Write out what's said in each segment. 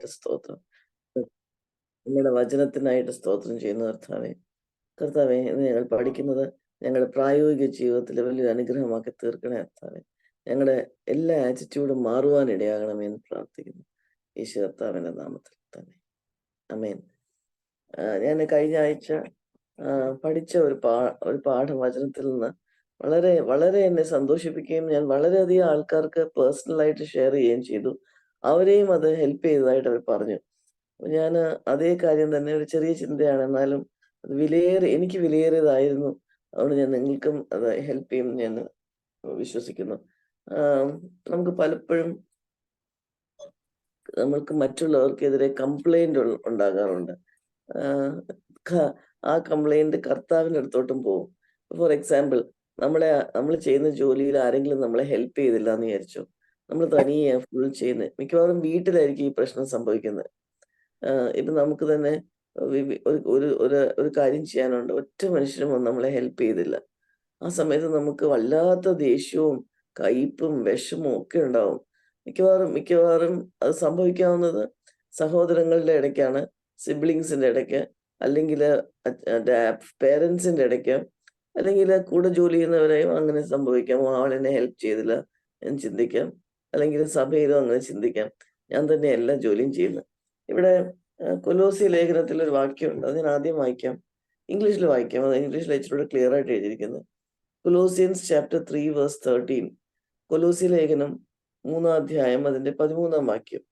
നാമത്തിനായിട്ട് സ്തോത്രം. അങ്ങയുടെ വചനത്തിനായിട്ട് സ്തോത്രം ചെയ്യുന്നു കർത്താവേ. കർത്താവേ, ഇന്ന് ഞങ്ങൾ പഠിക്കുന്നത് ഞങ്ങളുടെ പ്രായോഗിക ജീവിതത്തിൽ വലിയൊരു അനുഗ്രഹമാക്കി തീർക്കണേ കർത്താവേ. ഞങ്ങളുടെ എല്ലാ ആറ്റിറ്റ്യൂഡും മാറുവാൻ ഇടയാകണമേ എന്ന് പ്രാർത്ഥിക്കുന്നു. യേശു കർത്താവിന്റെ നാമത്തിൽ തന്നെ. ആമേൻ. ഞാൻ കഴിഞ്ഞ ആഴ്ച പഠിച്ച ഒരു പാഠവചനത്തിൽ നിന്ന് വളരെ വളരെ എന്നെ സന്തോഷിപ്പിക്കുകയും ഞാൻ വളരെയധികം ആൾക്കാർക്ക് പേഴ്സണലായിട്ട് ഷെയർ ചെയ്യുകയും ചെയ്തു. അവരെയും അത് ഹെൽപ്പ് ചെയ്തതായിട്ട് അവർ പറഞ്ഞു. ഞാൻ അതേ കാര്യം തന്നെ ഒരു ചെറിയ ചിന്തയാണ്, എന്നാലും അത് എനിക്ക് വിലയേറിയതായിരുന്നു. അതുകൊണ്ട് ഞാൻ നിങ്ങൾക്കും അത് ഹെൽപ്പ് ചെയ്യും ഞാൻ വിശ്വസിക്കുന്നു. നമുക്ക് പലപ്പോഴും നമ്മൾക്ക് മറ്റുള്ളവർക്കെതിരെ കംപ്ലൈന്റ് ഉണ്ടാകാറുണ്ട്. ആ കംപ്ലൈന്റ് കർത്താവിന്റെ അടുത്തോട്ടും പോകും. ഫോർ എക്സാമ്പിൾ, നമ്മൾ ചെയ്യുന്ന ജോലിയിൽ ആരെങ്കിലും നമ്മളെ ഹെൽപ്പ് ചെയ്തില്ല എന്ന് വിചാരിച്ചു. നമ്മൾ തനിയെ ഫുൾ ചെയ്യുന്നത്. മിക്കവാറും വീട്ടിലായിരിക്കും ഈ പ്രശ്നം സംഭവിക്കുന്നത്. ഇപ്പൊ നമുക്ക് തന്നെ ഒരു കാര്യം ചെയ്യാനുണ്ട്, ഒറ്റ മനുഷ്യരും വന്ന് നമ്മളെ ഹെൽപ്പ് ചെയ്തില്ല. ആ സമയത്ത് നമുക്ക് വല്ലാത്ത ദേഷ്യവും കയ്പും വിഷമവും ഒക്കെ ഉണ്ടാവും. മിക്കവാറും അത് സംഭവിക്കാവുന്നത് സഹോദരങ്ങളുടെ ഇടയ്ക്കാണ്, സിബ്ലിങ്സിന്റെ ഇടയ്ക്ക്, അല്ലെങ്കിൽ പേരൻസിന്റെ ഇടയ്ക്ക്, അല്ലെങ്കിൽ കൂടെ ജോലി ചെയ്യുന്നവരെയും അങ്ങനെ സംഭവിക്കാം. ആളെന്നെ ഹെൽപ്പ് ചെയ്തില്ല എന്ന് ചിന്തിക്കാം. അല്ലെങ്കിൽ സഭയിലും അങ്ങനെ ചിന്തിക്കാം, ഞാൻ തന്നെ എല്ലാ ജോലിയും ചെയ്യുന്നത്. ഇവിടെ കൊലോസി ലേഖനത്തിൽ ഒരു വാക്യമുണ്ട്, അത് ഞാൻ ആദ്യം വായിക്കാം. ഇംഗ്ലീഷിൽ വായിക്കാം, അത് ഇംഗ്ലീഷിൽ ഇച്ചിരി ക്ലിയർ ആയിട്ട് എഴുതിയിരിക്കുന്നത്. Colossians chapter 3 verse 13. കൊലോസി ലേഖനം 3-ാം അധ്യായം അതിന്റെ 13-ാം വാക്യം.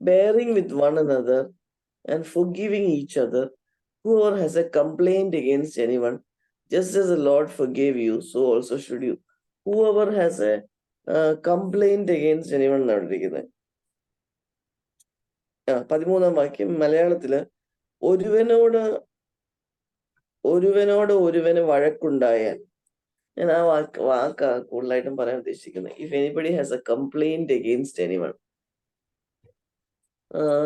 Bearing with one another and forgiving each other, whoever has a complaint against anyone, just as the Lord forgave you, so also should you. Whoever has a complaint against anyone എന്നാണ് ഇരിക്കുന്നത്. 13-ാം വാക്യം മലയാളത്തില്, ഒരുവന് വഴക്കുണ്ടായാൽ, ഞാൻ ആ വാക്ക് കൂടുതലായിട്ടും പറയാൻ ഉദ്ദേശിക്കുന്നത്, if anybody has A complaint against anyone.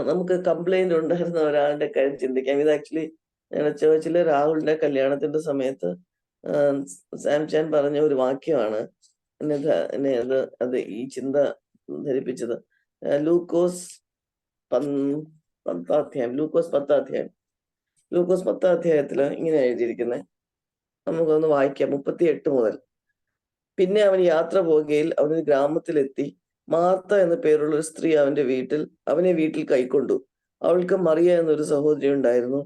നമുക്ക് കംപ്ലൈന്റ് ഉണ്ടായിരുന്ന ഒരാളുടെ കാര്യം ചിന്തിക്കാം. ഇത് ആക്ച്വലി ഞങ്ങളുടെ ചേർച്ചിലെ രാഹുലിന്റെ കല്യാണത്തിന്റെ സമയത്ത് സാംചാൻ പറഞ്ഞ ഒരു വാക്യമാണ് എന്നെ അത് ഈ ചിന്ത ധരിപ്പിച്ചത്. ലൂക്കോസ് 10-ാം അധ്യായത്തില് ഇങ്ങനെ എഴുതിയിരിക്കുന്നത്, നമുക്കൊന്ന് വായിക്കാം 38 മുതൽ. പിന്നെ അവൻ യാത്ര പോകുകയിൽ അവനൊരു ഗ്രാമത്തിലെത്തി. മാർത്ത എന്ന പേരുള്ള ഒരു സ്ത്രീ അവനെ വീട്ടിൽ കൈക്കൊണ്ടു. അവൾക്ക് മറിയ എന്നൊരു സഹോദരി ഉണ്ടായിരുന്നു.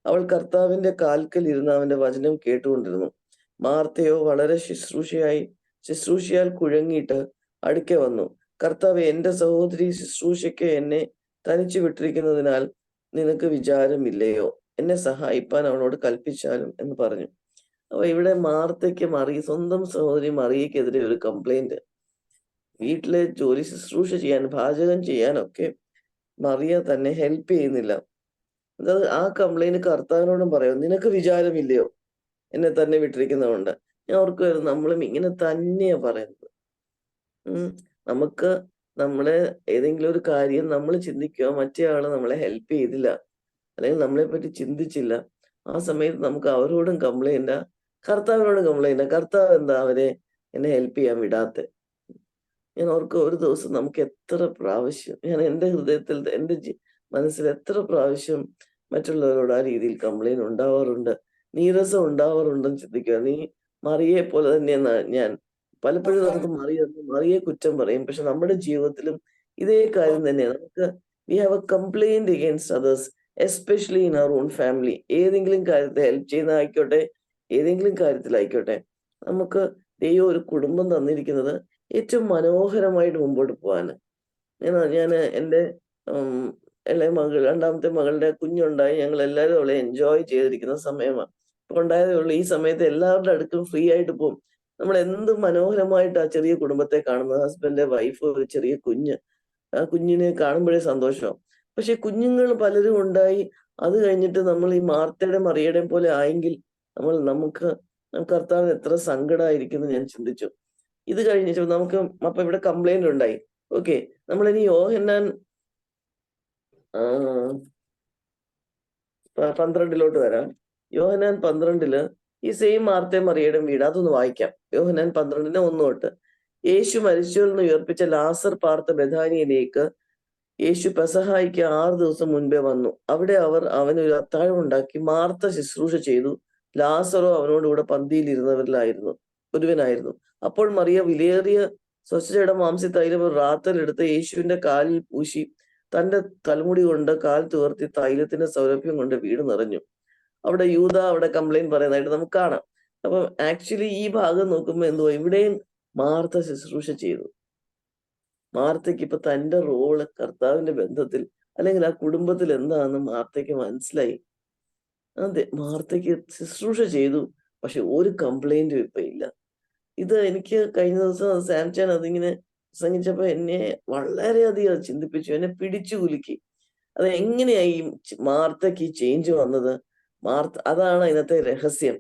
അവൾ കർത്താവിന്റെ കാൽക്കൽ ഇരുന്ന് അവന്റെ വചനം കേട്ടുകൊണ്ടിരുന്നു. മാർത്തയോ വളരെ ശുശ്രൂഷയാൽ കുഴങ്ങിയിട്ട് അടുക്കെ വന്നു. കർത്താവേ, എന്റെ സഹോദരി ശുശ്രൂഷയ്ക്ക് എന്നെ തനിച്ചു വിട്ടിരിക്കുന്നതിനാൽ നിനക്ക് വിചാരമില്ലയോ? എന്നെ സഹായിപ്പാൻ അവളോട് കൽപ്പിച്ചാലും എന്ന് പറഞ്ഞു. അപ്പൊ ഇവിടെ മാർത്തയ്ക്ക് സ്വന്തം സഹോദരി മറിയക്കെതിരെ ഒരു കംപ്ലൈന്റ്. വീട്ടിലെ ജോലി ശുശ്രൂഷ ചെയ്യാൻ, പാചകം ചെയ്യാനൊക്കെ മറിയ തന്നെ ഹെൽപ്പ് ചെയ്യുന്നില്ല. ആ കംപ്ലൈന്റ് കർത്താവിനോടും പറയും, നിനക്ക് വിചാരമില്ലയോ എന്നെ തന്നെ വിട്ടിരിക്കുന്നതുകൊണ്ട്. ഞാൻ ഓർക്കുമായിരുന്നു, നമ്മളും ഇങ്ങനെ തന്നെയാ പറയുന്നത്. നമുക്ക് നമ്മളെ ഏതെങ്കിലും ഒരു കാര്യം നമ്മൾ ചിന്തിക്കുക, മറ്റേ ആള് നമ്മളെ ഹെൽപ്പ് ചെയ്തില്ല, അല്ലെങ്കിൽ നമ്മളെ പറ്റി ചിന്തിച്ചില്ല, ആ സമയത്ത് നമുക്ക് അവരോടും കംപ്ലൈന്റ്, കർത്താവിനോടും കംപ്ലൈന്റ്. കർത്താവ് എന്താ എന്നെ ഹെൽപ്പ് ചെയ്യാൻ വിടാത്തെ? ഞാൻ ഓർക്കും, ഒരു ദിവസം നമുക്ക് എത്ര പ്രാവശ്യം, ഞാൻ എൻ്റെ ഹൃദയത്തിൽ, എൻ്റെ മനസ്സിൽ എത്ര പ്രാവശ്യം മറ്റുള്ളവരോട് ആ രീതിയിൽ കംപ്ലൈന്റ് ഉണ്ടാവാറുണ്ട്, നീരസം ഉണ്ടാവാറുണ്ടെന്ന് ചിന്തിക്കുക. നീ മറിയെ പോലെ തന്നെയെന്നാ ഞാൻ പലപ്പോഴും നമുക്ക് മറിയെ കുറ്റം പറയും. പക്ഷെ നമ്മുടെ ജീവിതത്തിലും ഇതേ കാര്യം തന്നെയാണ്. We have a complaint against others, especially in our own family. ഏതെങ്കിലും കാര്യത്തിൽ ഹെൽപ്പ് ചെയ്യുന്നതായിക്കോട്ടെ, ഏതെങ്കിലും കാര്യത്തിലായിക്കോട്ടെ, നമുക്ക് ദൈവം ഒരു കുടുംബം തന്നിരിക്കുന്നത് ഏറ്റവും മനോഹരമായിട്ട് മുമ്പോട്ട് പോകാന്. ഞാൻ എൻ്റെ ഇളയ രണ്ടാമത്തെ മകളുടെ കുഞ്ഞുണ്ടായി, ഞങ്ങൾ എല്ലാവരും അവളെ എൻജോയ് ചെയ്തിരിക്കുന്ന സമയമാണ്. ഇപ്പൊ ഉണ്ടായതേ ഉള്ളൂ. ഈ സമയത്ത് എല്ലാവരുടെ അടുക്കും ഫ്രീ ആയിട്ട് പോകും. നമ്മൾ എന്ത് മനോഹരമായിട്ട് ആ ചെറിയ കുടുംബത്തെ കാണുന്നത്. ഹസ്ബൻഡ്, വൈഫ്, ഒരു ചെറിയ കുഞ്ഞ്. ആ കുഞ്ഞിനെ കാണുമ്പോഴേ സന്തോഷം. പക്ഷെ കുഞ്ഞുങ്ങൾ പലരും ഉണ്ടായി, അത് കഴിഞ്ഞിട്ട് നമ്മൾ ഈ മാർത്തയുടെയും മറിയയുടെയും പോലെ ആയെങ്കിൽ നമുക്ക് കർത്താവിന് എത്ര സങ്കടമായിരിക്കുന്നു ഞാൻ ചിന്തിച്ചു. ഇത് കഴിഞ്ഞിട്ട് അപ്പൊ ഇവിടെ കംപ്ലൈന്റ് ഉണ്ടായി. ഓക്കെ, നമ്മളിനി യോഹന്നാൻ 12 വരാം. യോഹന്നാൻ 12 ഈ സെയിം മാർത്തയും മറിയയുടെയും വീട്, അതൊന്ന് വായിക്കാം. യോഹന്നാൻ 12:1 തൊട്ട്. യേശു മരിച്ചവരിൽ നിന്ന് ഉയർപ്പിച്ച ലാസർ പാർത്ത ബെഥാനിയയിലേക്ക് യേശു പെസഹായിക്ക് 6 ദിവസം മുൻപേ വന്നു. അവിടെ അവർ അവനൊരു അത്താഴം ഉണ്ടാക്കി. മാർത്ത ശുശ്രൂഷ ചെയ്തു. ലാസറോ അവനോടുകൂടെ പന്തിയിൽ ഇരുന്നവരിലായിരുന്നു ഒരുവനായിരുന്നു. അപ്പോൾ മറിയ വിലയേറിയ സ്വച്ഛജട മാംസി തൈലം ഒരു റാത്തലെടുത്ത് യേശുവിന്റെ കാലിൽ പൂശി തന്റെ തലമുടി കൊണ്ട് കാൽ തുവർത്തി തൈലത്തിന്റെ സൗരഭ്യം കൊണ്ട് വീട് നിറഞ്ഞു. അവിടെ യൂദ അവിടെ കംപ്ലൈന്റ് പറയുന്നതായിട്ട് നമുക്ക് കാണാം. അപ്പം ആക്ച്വലി ഈ ഭാഗം നോക്കുമ്പോൾ എന്തുവാ, ഇവിടെയും മാർത്ത ശുശ്രൂഷ ചെയ്തു. മാർത്തയ്ക്ക് ഇപ്പൊ തന്റെ റോള് കർത്താവിന്റെ ബന്ധത്തിൽ അല്ലെങ്കിൽ ആ കുടുംബത്തിൽ എന്താണെന്ന് മാർത്തയ്ക്ക് മനസ്സിലായി. അതെ, മാർത്തയ്ക്ക് ശുശ്രൂഷ ചെയ്തു, പക്ഷെ ഒരു കംപ്ലൈന്റും ഇപ്പൊ ഇല്ല. ഇത് എനിക്ക് കഴിഞ്ഞ ദിവസം സാംചാൻ അതിങ്ങനെ പ്രസംഗിച്ചപ്പോ എന്നെ വളരെയധികം ചിന്തിപ്പിച്ചു, എന്നെ പിടിച്ചു കുലുക്കി. അത് എങ്ങനെയായി മാർത്തയ്ക്ക് ഈ ചേഞ്ച് വന്നത്? അതാണ് അതിനകത്തെ രഹസ്യം.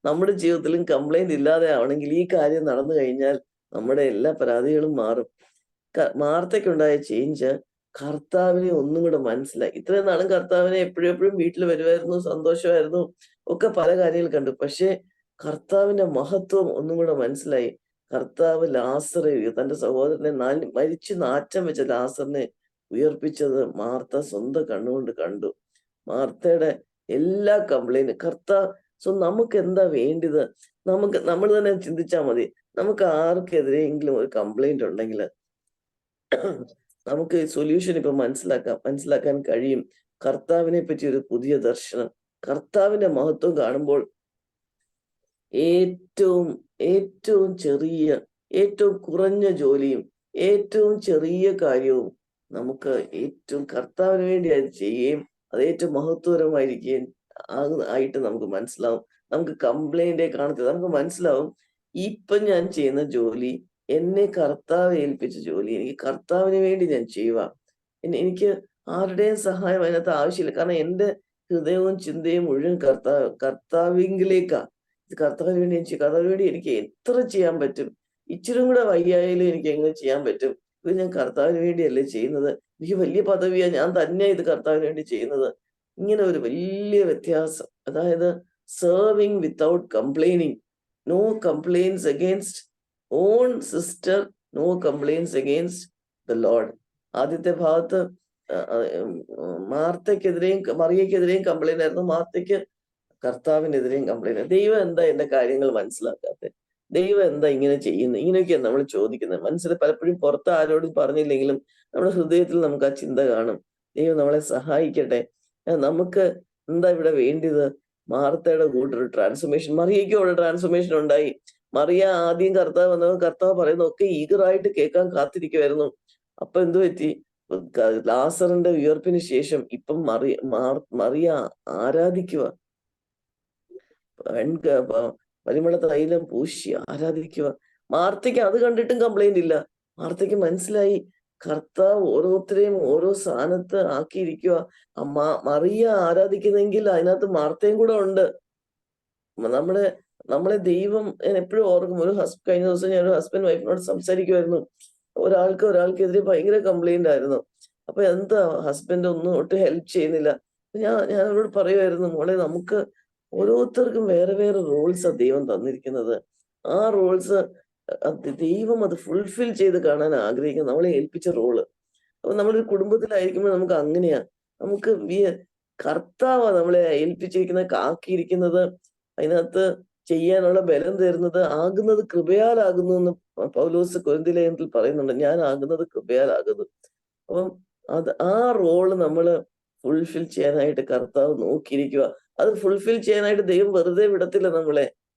നമ്മുടെ ജീവിതത്തിലും കംപ്ലൈന്റ് ഇല്ലാതെ ആവണമെങ്കിൽ ഈ കാര്യം നടന്നു കഴിഞ്ഞാൽ നമ്മുടെ എല്ലാ പരാതികളും മാറും. മാർത്തയ്ക്കുണ്ടായ ചേഞ്ച് കർത്താവിനെ ഒന്നും കൂടെ മനസ്സിലായി. ഇത്രയും നാളും കർത്താവിനെ എപ്പോഴും എപ്പോഴും വീട്ടിൽ വരുമായിരുന്നു, സന്തോഷമായിരുന്നു, ഒക്കെ പല കാര്യങ്ങൾ കണ്ടു. പക്ഷെ കർത്താവിന്റെ മഹത്വം ഒന്നും കൂടെ മനസ്സിലായി. കർത്താവ് ലാസറെ, തന്റെ സഹോദരനെ മരിച്ചു നാറ്റം വെച്ച ലാസറിനെ ഉയർപ്പിച്ചത് മാർത്ത സ്വന്തം കണ്ണുകൊണ്ട് കണ്ടു. മാർത്തയുടെ എല്ലാ കംപ്ലൈന്റും നമുക്ക് എന്താ വേണ്ടത്? നമ്മൾ തന്നെ ചിന്തിച്ചാൽ മതി. നമുക്ക് ആർക്കെതിരെയെങ്കിലും ഒരു കംപ്ലൈന്റ് ഉണ്ടെങ്കിൽ നമുക്ക് സൊല്യൂഷൻ ഇപ്പൊ മനസ്സിലാക്കാൻ കഴിയും. കർത്താവിനെ പറ്റി ഒരു പുതിയ ദർശനം, കർത്താവിന്റെ മഹത്വം കാണുമ്പോൾ ഏറ്റവും ഏറ്റവും ചെറിയ, ഏറ്റവും കുറഞ്ഞ ജോലിയും ഏറ്റവും ചെറിയ കാര്യവും നമുക്ക് ഏറ്റവും കർത്താവിന് വേണ്ടി അത് ചെയ്യുകയും അത് ഏറ്റവും മഹത്വപരമായിരിക്കുകയും ആയിട്ട് നമുക്ക് മനസ്സിലാവും. നമുക്ക് കംപ്ലൈന്റേ കാണത്തില്ല. നമുക്ക് മനസ്സിലാവും, ഇപ്പൊ ഞാൻ ചെയ്യുന്ന ജോലി എന്നെ കർത്താവ് ഏൽപ്പിച്ച ജോലി എനിക്ക് കർത്താവിന് വേണ്ടി ഞാൻ ചെയ്യുക. എനിക്ക് ആരുടെയും സഹായം അതിനകത്ത് ആവശ്യമില്ല. കാരണം എന്റെ ഹൃദയവും ചിന്തയും മുഴുവൻ കർത്താവിങ്കിലേക്കാ. കർത്താവിന് വേണ്ടി കർത്താവിന് വേണ്ടി എനിക്ക് എത്ര ചെയ്യാൻ പറ്റും? ഇച്ചിരി കൂടെ വയ്യായാലും എനിക്ക് എങ്ങനെ ചെയ്യാൻ പറ്റും? ഇത് ഞാൻ കർത്താവിന് വേണ്ടിയല്ലേ ചെയ്യുന്നത്. എനിക്ക് വലിയ പദവിയാ, ഞാൻ തന്നെ ഇത് കർത്താവിന് വേണ്ടി ചെയ്യുന്നത്. ഇങ്ങനെ ഒരു വലിയ വ്യത്യാസം. അതായത് serving without complaining. No complaints against own sister, no complaints against the lord. ആദ്യത്തെ ഭാഗത്ത് മാർത്തയ്ക്കെതിരെയും മറിയയ്ക്കെതിരെയും കംപ്ലൈന്റ് ആയിരുന്നു. മാർത്തയ്ക്ക് കർത്താവിനെതിരെയും കംപ്ലൈന്റ്. ദൈവം എന്താ എന്റെ കാര്യങ്ങൾ മനസ്സിലാക്കാത്തത്? ദൈവം എന്താ ഇങ്ങനെ ചെയ്യുന്നത്? ഇങ്ങനെയൊക്കെയാണ് നമ്മൾ ചോദിക്കുന്നത്. മനസ്സിൽ പലപ്പോഴും പുറത്ത് ആരോടും പറഞ്ഞില്ലെങ്കിലും നമ്മുടെ ഹൃദയത്തിൽ നമുക്ക് ആ ചിന്ത കാണും. ദൈവം നമ്മളെ സഹായിക്കട്ടെ. നമുക്ക് എന്താ ഇവിടെ വേണ്ടത്? മാർത്തയുടെ കൂട്ടൊരു ട്രാൻസ്ഫോർമേഷൻ, മറിയയ്ക്കും അവിടെ ട്രാൻസ്ഫോർമേഷൻ ഉണ്ടായി. മറിയ ആദ്യം കർത്താവ് വന്നപ്പോൾ കർത്താവ് പറയുന്നതൊക്കെ ഈഗറായിട്ട് കേൾക്കാൻ കാത്തിരിക്കുമായിരുന്നു. അപ്പൊ എന്തു പറ്റി? ലാസറിന്റെ ഉയർപ്പിന് ശേഷം ഇപ്പം മറിയ ആരാധിക്കുക, പരിമള തൈലം പൂശി ആരാധിക്കുക. മാർത്തയ്ക്ക് അത് കണ്ടിട്ടും കംപ്ലൈന്റ് ഇല്ല. മാർത്തയ്ക്ക് മനസ്സിലായി കർത്താവ് ഓരോരുത്തരെയും ഓരോ സ്ഥാനത്ത് ആക്കിയിരിക്കുക. മറിയ ആരാധിക്കുന്നെങ്കിൽ അതിനകത്ത് മാർത്തയും കൂടെ ഉണ്ട്. നമ്മളെ ദൈവം, ഞാൻ എപ്പോഴും ഓർക്കും, കഴിഞ്ഞ ദിവസം ഞാൻ ഒരു ഹസ്ബൻഡ് വൈഫിനോട് സംസാരിക്കുമായിരുന്നു. ഒരാൾക്കെതിരെ ഭയങ്കര കംപ്ലൈന്റ് ആയിരുന്നു. അപ്പൊ എന്താ ഹസ്ബൻഡ് ഒന്നും ഒട്ടും ഹെൽപ്പ് ചെയ്യുന്നില്ല. ഞാൻ അവരോട് പറയുമായിരുന്നു, മോളെ നമുക്ക് ഓരോരുത്തർക്കും വേറെ വേറെ റോൾസാ ദൈവം തന്നിരിക്കുന്നത്. ആ റോൾസ് ദൈവം അത് ഫുൾഫിൽ ചെയ്ത് കാണാൻ ആഗ്രഹിക്കുന്നത്, നമ്മളെ ഏൽപ്പിച്ച റോള്. അപ്പൊ നമ്മളൊരു കുടുംബത്തിലായിരിക്കുമ്പോൾ നമുക്ക് അങ്ങനെയാ. നമുക്ക് കർത്താവാ നമ്മളെ ആക്കിയിരിക്കുന്നത്. അതിനകത്ത് ചെയ്യാനുള്ള ബലം തരുന്നത്, ആകുന്നത് കൃപയാലാകുന്നു എന്ന് പൗലോസ് കൊരിന്ത്യലേഖനത്തിൽ പറയുന്നുണ്ട്. ഞാൻ ആകുന്നത് കൃപയാലാകുന്നു. അപ്പം ആ റോള് നമ്മള് ഫുൾഫിൽ ചെയ്യാനായിട്ട് കർത്താവ് നോക്കിയിരിക്കുക. അത് ഫുൾഫിൽ ചെയ്യാനായിട്ട് ദൈവം വെറുതെ വിടത്തില്ല.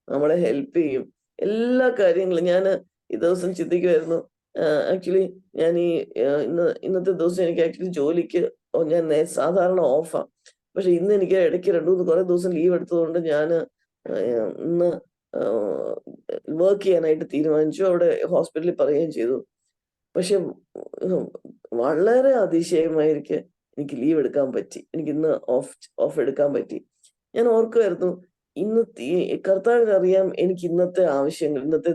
നമ്മളെ ഹെൽപ്പ് ചെയ്യും. എല്ലാ കാര്യങ്ങളും ഞാൻ ഈ ദിവസം ചിന്തിക്കുമായിരുന്നു. ആക്ച്വലി ഞാൻ ഇന്നത്തെ ദിവസം എനിക്ക് ആക്ച്വലി ജോലിക്ക് ഞാൻ സാധാരണ ഓഫാ. പക്ഷെ ഇന്ന് എനിക്ക് ഇടയ്ക്ക് കുറെ ദിവസം ലീവ് എടുത്തതുകൊണ്ട് ഞാൻ ഇന്ന് വർക്ക് ചെയ്യാനായിട്ട് തീരുമാനിച്ചു. അവിടെ ഹോസ്പിറ്റലിൽ പറയുകയും ചെയ്തു. പക്ഷെ വളരെ അതിശയമായിരിക്കെ എനിക്ക് ലീവ് എടുക്കാൻ പറ്റി. എനിക്ക് ഇന്ന് ഓഫ് എടുക്കാൻ പറ്റി. ഞാൻ ഓർക്കുമായിരുന്നു, ഇന്ന് കർത്താവിന് അറിയാം എനിക്ക് ഇന്നത്തെ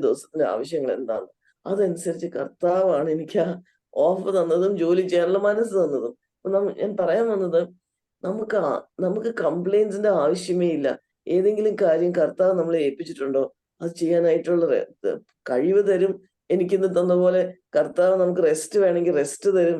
ദിവസത്തിന്റെ ആവശ്യങ്ങൾ എന്താണ്. അതനുസരിച്ച് കർത്താവാണ് എനിക്ക് ആ ഓഫ് തന്നതും ജോലി ചെയ്യാനുള്ള മനസ്സ് തന്നതും. ഞാൻ പറയാൻ വന്നത്, നമുക്ക് കംപ്ലൈൻസിന്റെ ആവശ്യമേ ഇല്ല. ഏതെങ്കിലും കാര്യം കർത്താവ് നമ്മളെ ഏൽപ്പിച്ചിട്ടുണ്ടോ അത് ചെയ്യാനായിട്ടുള്ള കഴിവ് തരും. എനിക്കിന്ന് തന്ന പോലെ കർത്താവ് നമുക്ക് റെസ്റ്റ് വേണമെങ്കിൽ റെസ്റ്റ് തരും.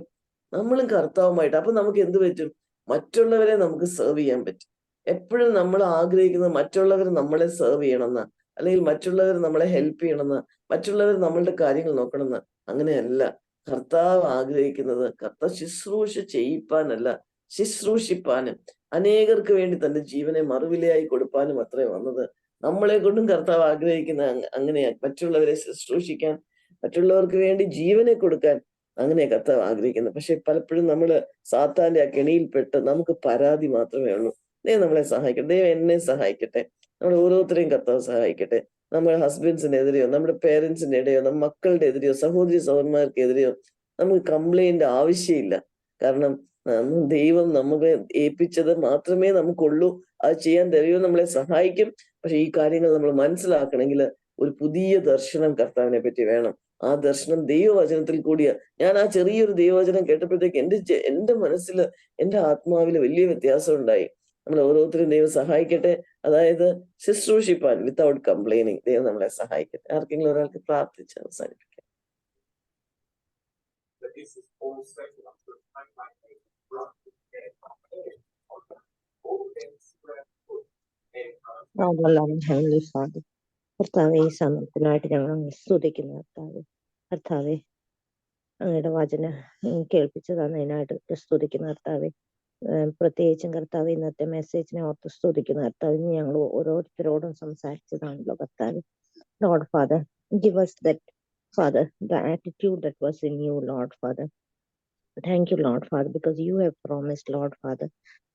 നമ്മളും കർത്താവുമായിട്ട്. അപ്പൊ നമുക്ക് എന്ത് പറ്റും? മറ്റുള്ളവരെ നമുക്ക് സെർവ് ചെയ്യാൻ പറ്റും. എപ്പോഴും നമ്മൾ ആഗ്രഹിക്കുന്നത് മറ്റുള്ളവർ നമ്മളെ സെർവ് ചെയ്യണമെന്ന്, അല്ലെങ്കിൽ മറ്റുള്ളവർ നമ്മളെ ഹെൽപ്പ് ചെയ്യണമെന്ന്, മറ്റുള്ളവർ നമ്മളുടെ കാര്യങ്ങൾ നോക്കണമെന്ന്. അങ്ങനെയല്ല. കർത്താവ് ആഗ്രഹിക്കുന്നത് കർത്താവ് ശുശ്രൂഷ ചെയ്യിപ്പാനല്ല, ശുശ്രൂഷിപ്പാനും അനേകർക്ക് വേണ്ടി തന്റെ ജീവനെ മറുവിലയായി കൊടുപ്പാനും അത്രേ വന്നത്. നമ്മളെ കൊണ്ടും കർത്താവ് ആഗ്രഹിക്കുന്ന അങ്ങനെയാ, മറ്റുള്ളവരെ ശുശ്രൂഷിക്കാൻ, മറ്റുള്ളവർക്ക് വേണ്ടി ജീവനെ കൊടുക്കാൻ. അങ്ങനെയാ കർത്താവ് ആഗ്രഹിക്കുന്നത്. പക്ഷെ പലപ്പോഴും നമ്മള് സാത്താന്റെ ആ കെണിയിൽപ്പെട്ട് നമുക്ക് പരാതി മാത്രമേ ഉള്ളൂ. ദൈവം നമ്മളെ സഹായിക്കട്ടെ, ദൈവം എന്നെ സഹായിക്കട്ടെ, നമ്മൾ ഓരോരുത്തരെയും കർത്താവ് സഹായിക്കട്ടെ. നമ്മുടെ ഹസ്ബൻഡ്സിനെതിരെയോ, നമ്മുടെ പേരൻസിന്റെ ഇടയോ, നമ്മുടെ മക്കളുടെ എതിരെയോ, സഹോദരി സഹോദരന്മാർക്കെതിരെയോ നമുക്ക് കംപ്ലൈന്റ് ആവശ്യമില്ല. കാരണം ദൈവം നമുക്ക് ഏൽപ്പിച്ചത് മാത്രമേ നമുക്കുള്ളൂ. അത് ചെയ്യാൻ ദൈവം നമ്മളെ സഹായിക്കും. പക്ഷെ ഈ കാര്യങ്ങൾ നമ്മൾ മനസ്സിലാക്കണമെങ്കിൽ ഒരു പുതിയ ദർശനം കർത്താവിനെ പറ്റി വേണം. ആ ദർശനം ദൈവവചനത്തിൽ കൂടിയാ. ഞാൻ ആ ചെറിയൊരു ദൈവവചനം കേട്ടപ്പോഴത്തേക്ക് എന്റെ മനസ്സിൽ, എന്റെ ആത്മാവിൽ വലിയ വ്യത്യാസം ഉണ്ടായി. നമ്മൾ ഓരോരുത്തരും ദൈവം സഹായിക്കട്ടെ. അതായത് ശുശ്രൂഷിപ്പാൻ വിത്തൗട്ട് കംപ്ലൈനിങ് ദൈവം നമ്മളെ സഹായിക്കട്ടെ. ആർക്കെങ്കിലും ഒരാൾക്ക് പ്രാർത്ഥിച്ച് അവസാനിപ്പിക്കാം. Heavenly Father, കർത്താവെ ഈ സമയത്തിനായിട്ട് ഞങ്ങൾ സ്തുതിക്കുന്നു. കർത്താവെ അങ്ങയുടെ വചനം കേൾപ്പിച്ചു തന്നതിനായിട്ട് സ്തുതിക്കുന്നു. കർത്താവെ പ്രത്യേകിച്ചും കർത്താവ് ഇന്നത്തെ മെസ്സേജിനെ ഓർത്ത് സ്തുതിക്കുന്ന കർത്താവ്. ഞങ്ങൾ ഓരോരുത്തരോടും സംസാരിച്ചതാണല്ലോ കർത്താവ്. Lord Father, give us that, Father, the attitude that was in you, Lord Father. Thank you, Lord Father, because you have promised, Lord Father,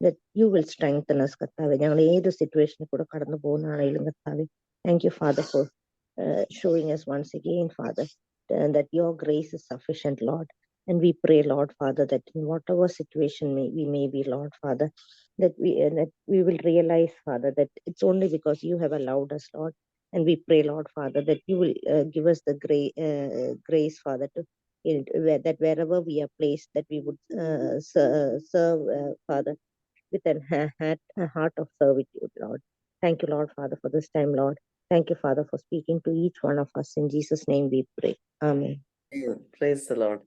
that you will strengthen us, കർത്താവെ. ഞങ്ങൾ ഏത് സിറ്റുവേഷനിൽ കൂടെ കടന്നു പോകുന്നതാണെങ്കിലും കർത്താവെ, thank you, Father, for showing us once again, Father, that your grace is sufficient, Lord. And we pray, Lord Father, that in whatever situation we may be, Lord Father, that we will realize, Father, that it's only because you have allowed us, Lord. And we pray, Lord Father, that you will give us the grace, Father, to that wherever we are placed, that we would serve, Father, with a heart of servitude, Lord. Thank you, Lord Father, for this time, Lord. Thank you, Father, for speaking to each one of us. In Jesus' name we pray. Amen. Praise the Lord.